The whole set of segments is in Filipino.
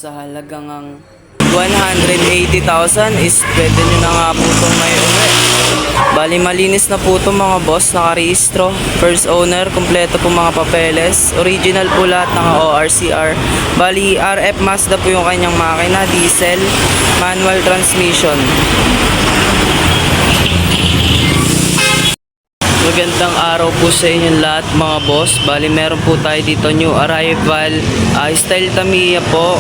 sa halagang 180,000 is pwede nyo na nga po itong may uwi. Bali malinis na po itong mga boss, nakarehistro, first owner, kompleto po mga papeles, original po lahat ng ORCR. Bali RF Mazda po yung kanyang makina, diesel, manual transmission. Magandang araw po sa inyo lahat mga boss. Bali meron po tayo dito new arrival, style Tamiya po,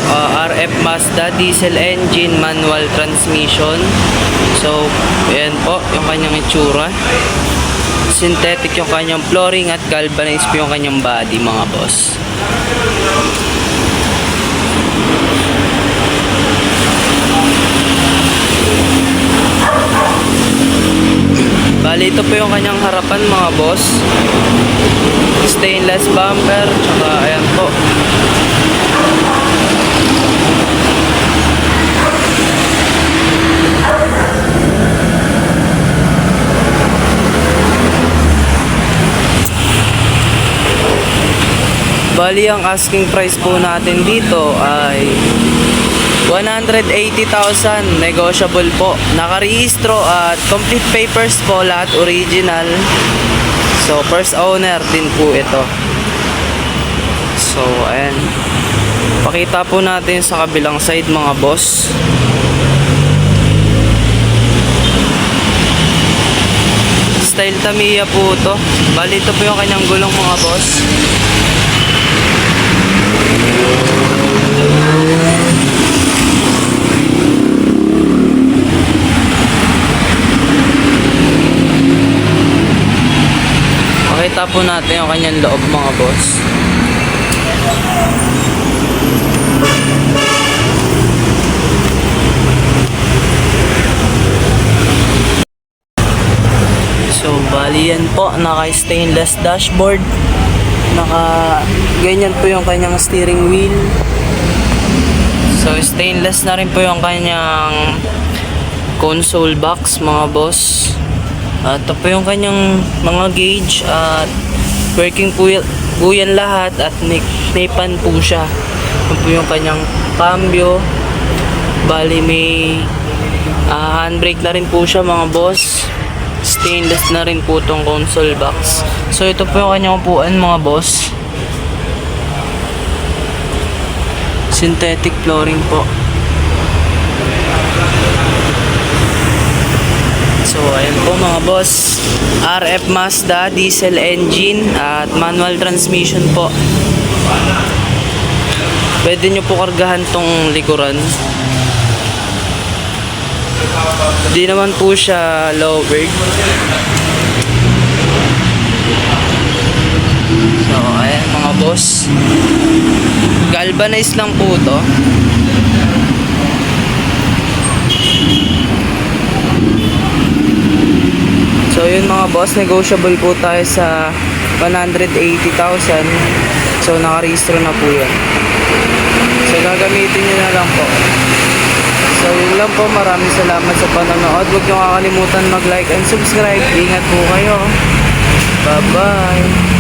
RF Mazda, diesel engine, manual transmission. So ayan po yung kanyang itsura, synthetic yung kanyang flooring at galvanized po yung kanyang body mga boss. Bali ito po yung kanyang harapan mga boss, stainless bumper, tsaka ayan po. Bali ang asking price po natin dito ay 180,000, negotiable po. Nakarehistro at complete papers po, lahat original. So first owner din po ito. So ayan, pakita po natin sa kabilang side mga boss. Style Tamiya po to. Bali ito po yung kanyang gulong mga boss. Pakita po natin yung kanyang loob mga boss. So bali yan po, naka stainless dashboard, naka ganyan po yung kanyang steering wheel. So stainless na rin po yung kanyang console box mga boss. At ito po yung kanyang mga gauge at working po yan lahat at may pan po siya. Ito po yung kanyang cambio. Bali may handbrake na rin po siya mga boss. Stainless na rin po itong console box. So ito po yung kanyang upuan mga boss. Synthetic flooring po. So ayan po mga boss, RF Mazda, diesel engine at manual transmission po. Pwede nyo po kargahan tong likuran. Di naman po siya lowered. So ayan mga boss, galvanized lang po to. So yun mga boss, negotiable po tayo sa 180,000. So nakarehistro na po yan. So gagamitin nyo na lang po. So yun lang po, maraming salamat sa panonood. Huwag nyo kakalimutan mag-like and subscribe. Ingat po kayo. Bye bye.